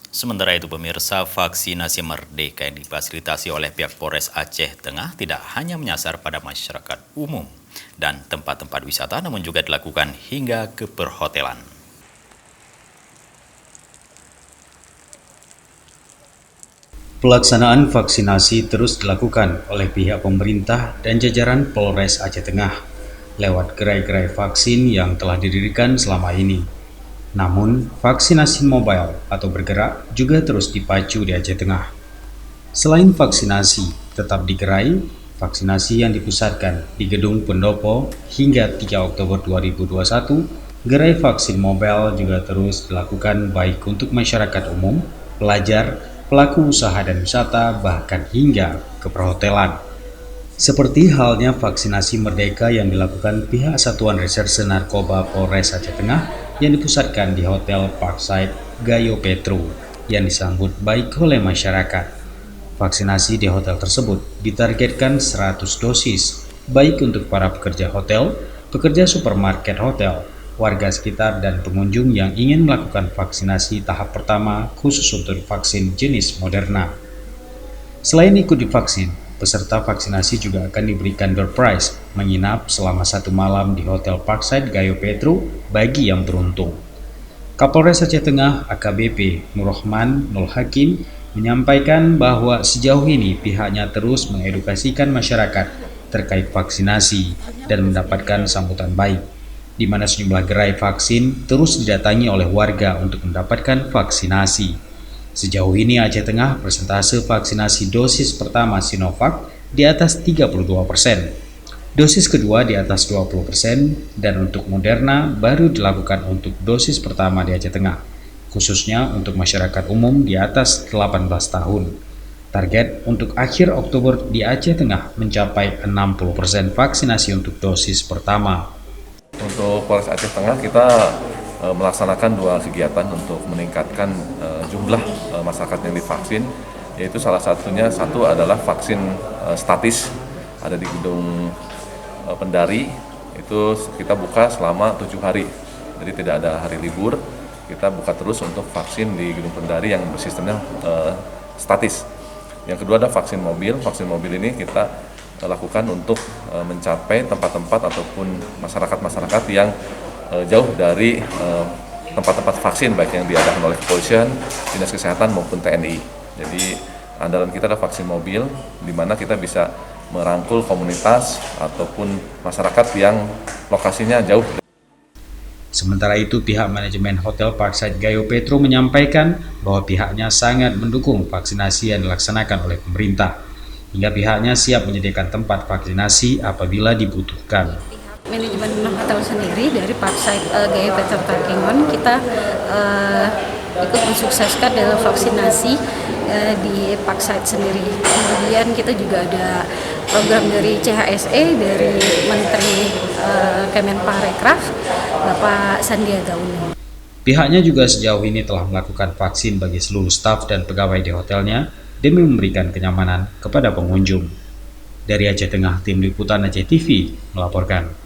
Sementara itu pemirsa, vaksinasi Merdeka yang difasilitasi oleh pihak Polres Aceh Tengah tidak hanya menyasar pada masyarakat umum dan tempat-tempat wisata, namun juga dilakukan hingga ke perhotelan. Pelaksanaan vaksinasi terus dilakukan oleh pihak pemerintah dan jajaran Polres Aceh Tengah lewat gerai-gerai vaksin yang telah didirikan selama ini. Namun, vaksinasi mobile atau bergerak juga terus dipacu di Aceh Tengah. Selain vaksinasi tetap di gerai, vaksinasi yang dipusatkan di Gedung Pendopo hingga 3 Oktober 2021, gerai vaksin mobile juga terus dilakukan baik untuk masyarakat umum, pelajar, pelaku usaha dan wisata, bahkan hingga ke perhotelan. Seperti halnya vaksinasi Merdeka yang dilakukan pihak Satuan Reserse Narkoba Polres Aceh Tengah yang dipusatkan di Hotel Parkside Gayo Petro yang disambut baik oleh masyarakat. Vaksinasi di hotel tersebut ditargetkan 100 dosis, baik untuk para pekerja hotel, pekerja supermarket hotel, warga sekitar dan pengunjung yang ingin melakukan vaksinasi tahap pertama khusus untuk vaksin jenis Moderna. Selain ikut divaksin, peserta vaksinasi juga akan diberikan door prize, menginap selama 1 malam di Hotel Parkside Gayo Petro bagi yang beruntung. Kapolres Aceh Tengah AKBP Nurrohman Nul Hakim menyampaikan bahwa sejauh ini pihaknya terus mengedukasikan masyarakat terkait vaksinasi dan mendapatkan sambutan baik, di mana sejumlah gerai vaksin terus didatangi oleh warga untuk mendapatkan vaksinasi. Sejauh ini Aceh Tengah persentase vaksinasi dosis pertama Sinovac di atas 32%, dosis kedua di atas 20%, dan untuk Moderna baru dilakukan untuk dosis pertama di Aceh Tengah, khususnya untuk masyarakat umum di atas 18 tahun. Target untuk akhir Oktober di Aceh Tengah mencapai 60% vaksinasi untuk dosis pertama. Untuk Polres Aceh Tengah kita melaksanakan 2 kegiatan untuk meningkatkan jumlah masyarakat yang divaksin, yaitu salah satunya adalah vaksin statis ada di Gedung Pendari. Itu kita buka selama 7 hari, jadi tidak ada hari libur. Kita buka terus untuk vaksin di Gedung Pendari yang bersistemnya statis. Yang kedua ada vaksin mobil. Vaksin mobil ini kita lakukan untuk mencapai tempat-tempat ataupun masyarakat-masyarakat yang jauh dari tempat-tempat vaksin, baik yang diadakan oleh kepolisian, dinas kesehatan maupun TNI. Jadi andalan kita adalah vaksin mobil, di mana kita bisa merangkul komunitas ataupun masyarakat yang lokasinya jauh. Sementara itu, pihak manajemen Hotel Parkside Gayo Petro menyampaikan bahwa pihaknya sangat mendukung vaksinasi yang dilaksanakan oleh pemerintah, hingga pihaknya siap menyediakan tempat vaksinasi apabila dibutuhkan. Manajemen hotel sendiri dari Parkside Gayo Petro Takengon, kita ikut mensukseskan dalam vaksinasi di Parkside sendiri. Kemudian kita juga ada program dari CHSE, dari Menteri Kemenparekraf, Bapak Sandiaga Uno. Pihaknya juga sejauh ini telah melakukan vaksin bagi seluruh staf dan pegawai di hotelnya demi memberikan kenyamanan kepada pengunjung. Dari Aceh Tengah, Tim Liputan Aceh TV melaporkan.